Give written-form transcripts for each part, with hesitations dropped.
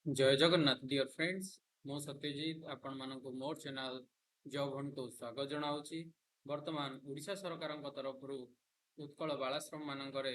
जय Jagannath dear friends मो सत्यजित आपण मानक मोर चैनल जॉब हंट को स्वागत जनाऊँगी। वर्तमान ओडिशा सरकार तरफ उत्कल बालाश्रम मानकरे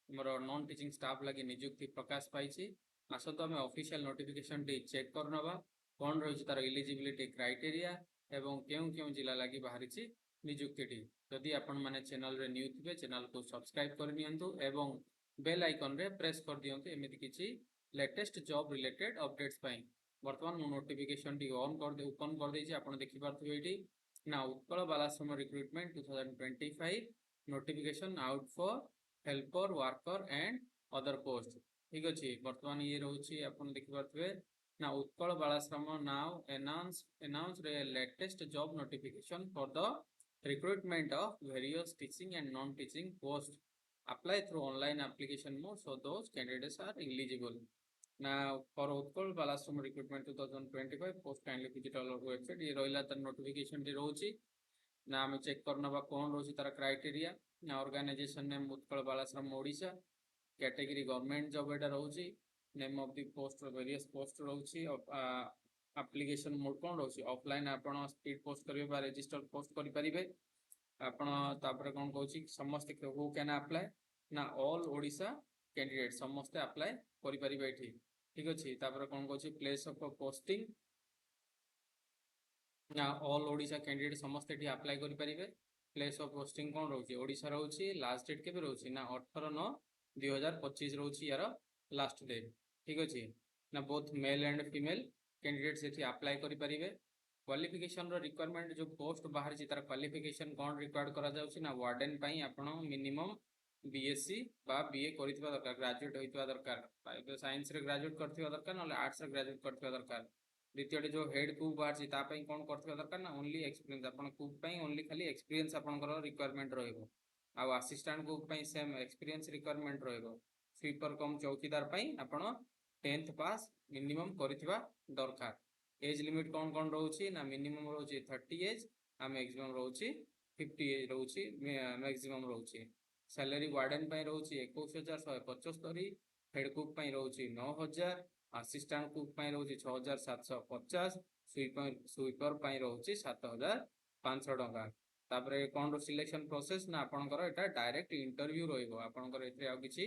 मोर नॉन टीचिंग स्टाफ लगी नियुक्ति प्रकाश पाई। आसत आम ऑफिशियल नोटिफिकेशन टी चेक करनवा कौन रही तार इलिजिबिलिटी क्राइटेरिया एवं केउ केउ जिला लगी बाहरी नियुक्ति टी। जदि आपण माने चैनल रे न्यू थे चैनल को सब्सक्राइब करनियंतु एवं बेल आइकन रे प्रेस कर दियंतु एमिति किछि लेटेस्ट जॉब रिलेटेड अपडेट्स पाई। वर्तमान मु नोटिफिकेशन टी ऑन कर दे ओपन कर देछि आपण देखि पारथुबे एठी ना Utkal Balashram recruitment 2025 notification out for helper worker and other post. ठीक अछि वर्तमान ये रहउछि आपण देखि पारथुबे ना उत्कल बालाश्रम नाउ अनाउंस रे latest job notification for the recruitment of various teaching and non-teaching posts. Apply through online application mode, so those candidates are eligible. Now, for Utkal Balashram Recruitment 2025 post kindly visit our website. ये रहिला तर notification T रहउछि ना हम check करनबा कोन रहउछि तार criteria ना organization name Utkal Balashram Odisha category government job एटा रहउछि name of the post various post रहउछि एप्लिकेशन मोड कोन रहउछि ऑफलाइन आपण स्पीड पोस्ट करिवे बा रजिस्टर पोस्ट करि परिबे आपण तापर कोन कहउछि समस्त हु कैन अप्लाई ना ऑल ओडिशा कैंडिडेट समस्त अप्लाई करि परिबे एठी। ठीक अछि तापर कोन कहउछि प्लेस ऑफ पोस्टिंग ना ऑल ओडिशा कैंडिडेट समस्त एठी अप्लाई करि परिबे। प्लेस ऑफ पोस्टिंग कोन रहउछि ओडिशा रहउछि लास्ट डेट केबे रहउछि ना 18/9/2025 रहउछि यार लास्ट डेट। ठीक अछि ना both male and female candidates एठी अप्लाई करि परिबे। क्वालिफिकेशन रो रिक्वायरमेंट जो पोस्ट बाहर छि तार क्वालिफिकेशन कोन रिक्वायर्ड करा जाउछि ना वार्डन पई आपण मिनिमम बीएससी बा बीए करितबा दरकार ग्रेजुएट होइतबा दरकार साइंस रे ग्रेजुएट करथिबा दरकार न आर्ट्स रे ग्रेजुएट करथिबा दरकार। द्वितीय जो हेड कुक बाहर छि ता पई कोन करथिबा दरकार ना ओनली एक्सपीरियंस आपण कुक पई ओनली खाली एक्सपीरियंस आपनकर रिक्वायरमेंट रहइबो। आ असिस्टेंट कुक पई सेम एक्सपीरियंस रिक्वायरमेंट रहइबो। स्वीपर कम चौकीदार पई आपण 10th पास मिनिमम करितबा दरकार। एज लिमिट कौन कौन रोचे ना मिनिमम रोचे 30 एज आ मैक्सिमम रोचे 50 एज रोचे मैक्सिमम रोचे। सैलरी वार्डन पाई रोचे 21,175, हेड कुक पाई रोचे 9,000, असिस्टेंट कुक पाई रोचे 6,750, स्वीपर पाई रोचे 7,500 टंका। तापरे कौन रो सिलेक्शन प्रोसेस ना आपनकर एटा डायरेक्ट इंटरव्यू रहइबो आपनकर एथे आ किछि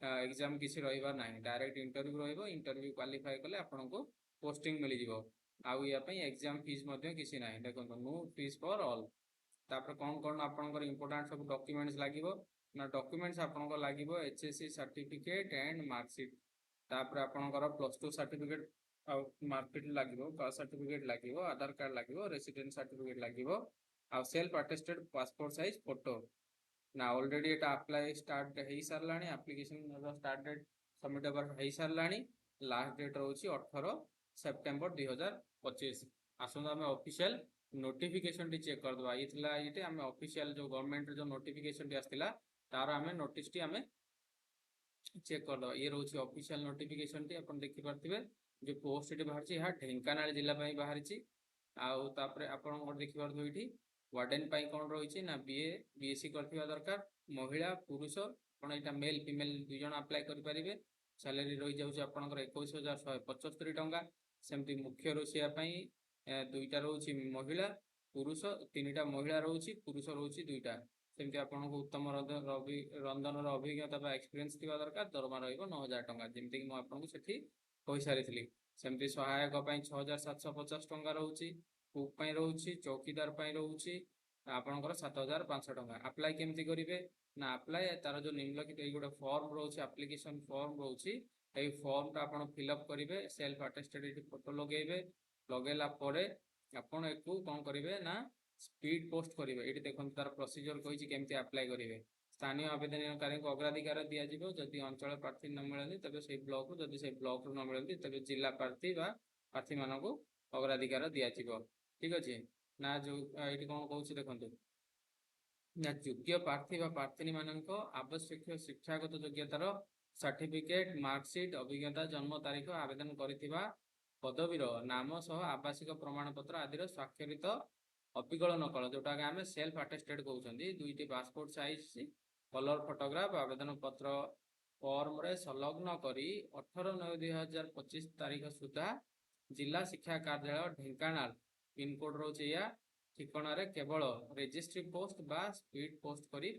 एग्जाम किछि रहइबा नाही डायरेक्ट इंटरव्यू रहइबो। इंटरव्यू क्वालिफाई कले आपनको पोस्टिंग मिल जिवो। आउ या पई एग्जाम फीस मध्ये किछि नाही देखो नो फीस फॉर ऑल। तापर कोन कोन आपनकर इंपोर्टेंट सब डॉक्यूमेंट्स लागिवो ना डॉक्यूमेंट्स आपनको लागिवो एचएससी सर्टिफिकेट एंड मार्कशीट। तापर आपनकर +2 सर्टिफिकेट आ मार्कशीट लागिवो कास्ट सर्टिफिकेट लागिवो आधार कार्ड लागिवो रेसिडेंट सर्टिफिकेट लागिवो आ self attested passport size photo. ना ऑलरेडी एटा अप्लाई स्टार्ट हेई सारलाणी एप्लीकेशन स्टार्ट डेट सबमिट हेबार हेई सारलाणी। लास्ट डेट रहउछि 18 सेप्टेम्बर 2025। आसंदा हमें ऑफिशियल नोटिफिकेशन टी चेक कर दबा इथला इते हमें ऑफिशियल जो गवर्नमेंट जो नोटिफिकेशन टी आस्तिला तार हमें नोटिस टी हमें चेक कर दबा। ये रहउछि ऑफिशियल नोटिफिकेशन टी अपन देखि परथिबे जो पोस्ट टी बाहर छि हा ढेंकानाल जिला पई बाहर छि। आउ तापरे आपण को देखि परथु इठी वार्डन पई कोन रहिछि ना बीए बीएससी करथिबा दरकार महिला पुरुष आपण एटा मेल फीमेल दुई जण अप्लाई करि परिबे। सैलरी रही जाउछि आपनकर 21,175 टंका। सेमती मुख्य रोषिया पई दुईटा रहउछि महिला पुरुष तीनटा महिला रहउछि पुरुष रहउछि दुईटा। सेमती आपनको उत्तम रंधन अभिज्ञता बा एक्सपीरियंस थिबा दरकार दरमा रहइबो 9,000 टंका जेमति कि म आपनको सेठी कहि सारिथिली। सेमती सहायक पई 6,750 टंका रहउछि कुक पई रहउछि चौकीदार पई रहउछि आपनकर 7,500 टंका। अप्लाई केमती करिवे ना अप्लाई तार जो निम्नलिखित एई गोटे फॉर्म रहउछि एप्लीकेशन फॉर्म रहउछि एई फॉर्म ता आपण फिल अप करिवे सेल्फ अटेस्टेड एठी फोटो लगेइबे लगेला परे आपण एकु कोन करिवे ना स्पीड पोस्ट करिवे। एठी देखन तार प्रोसीजर कहिछि केमती अप्लाई करिवे। स्थानीय आवेदनकारी को अग्राधिकार दिया जिवो जदि अंचल प्रार्थी न मिलନ୍ତି तबे सेई ब्लॉक जदि सेई ब्लॉक न मिलନ୍ତି तबे जिला प्रार्थी बा प्रार्थी मानको अग्राधिकार दिया जिवो। ठीक अछि ना जो एठी कोन कहउछि देखंतु ना योग्य प्रार्थी बा प्रार्थी मानक आवश्यक शिक्षागत योग्यतार सर्टिफिकेट मार्कशीट अभिज्ञता जन्म तारीख आवेदन करिथिबा पदवीर नाम सह आवासिक प्रमाण पत्र आदि स्वाक्षरित अपिकल नकल जोटा आम सेल्फ अटेस्टेड कहते दुईटी पासपोर्ट साइज कलर फोटोग्राफ आवेदन पत्र फॉर्म रे संलग्न करी 18/9/2025 तारीख सुधा जिला शिक्षा कार्यालय ढेंकानाल पिनकोड रोचे या ठिकाना रे केवल रजिस्ट्री पोस्ट बा स्पीड पोस्ट करी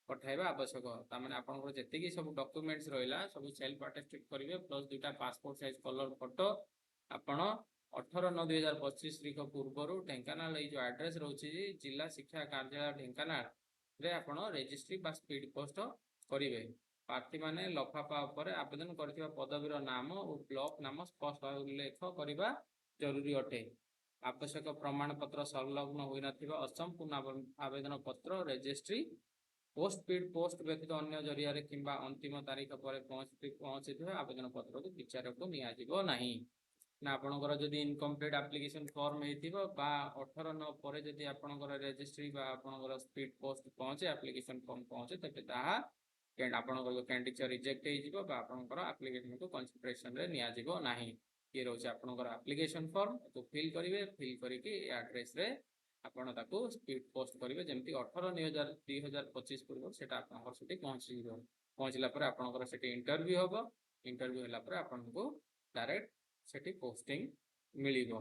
पठाइबा आवश्यक। तामाने आपनकर जेतिकी सब डॉक्यूमेंट्स रहिला सब सेल्फ अटेस्टेड करिवे प्लस दुटा पासपोर्ट साइज कलर फोटो आपण 18/9/2025 तारीख पूर्व ढेंकानाल ये जो एड्रेस रोचे जिला शिक्षा कार्यालय ढेंकानाल रे आपण रजिस्ट्री बा स्पीड पोस्ट करिवे। प्रार्थी माने लफाफा उपरे आवेदन करथिबा पदवीर नाम और ब्लॉक नाम स्पष्ट उल्लेख करिबा जरूरी अटे। आवश्यक प्रमाण पत्र संलग्न होई नथिबा असंपूर्ण आवेदन पत्र रजिस्ट्री पोस्ट स्पीड पोस्ट व्यतीत अन्य जरिया रे किंबा अंतिम तारीख पर पहुंचथिबा आवेदन पत्र को विचार को निया जिवो नाही। ना आपनकर जदि इनकम्प्लीट एप्लिकेशन फॉर्म हेतिबो बा 18/9 पर जदि आपनकर रजिस्ट्री बा आपनकर स्पीड पोस्ट पहुंचे एप्लिकेशन फॉर्म पहुंचे तबे ताहा आपनकर जो कैंडिडेट रिजेक्ट हे जिवो बा आपनकर एप्लिकेशन को कंसीडरेशन रे निया जिवो नाही। ये रोचे आपनकर एप्लिकेशन फॉर्म तो फिल करिवे फिल करिके एड्रेस रे आपण ताको स्पीड पोस्ट करिवे जेमति 18/9/2025 पूर्व सेटा आपनकर सेठी पहुंची जिवो। पहुंचला पर आपनकर सेठी इंटरव्यू होबो इंटरव्यू होला पर आपनको डायरेक्ट सेठी पोस्टिंग मिलिबो।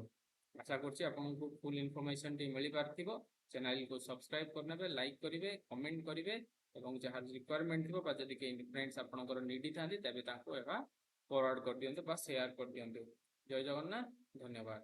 आशा करछि आपनको फुल इन्फॉर्मेशन टी मिली पारथिबो। चैनल को सब्सक्राइब करनेबे लाइक करिवे कमेंट करिवे एवं जहाँ रिक्वायरमेंट थिबो बा जदि के फ्रेंड्स आपनकर नीडी थांती तबे ताको एबा फॉरवर्ड कर दियंतु बा शेयर कर दियंतु। जय जगन्नाथ धन्यवाद।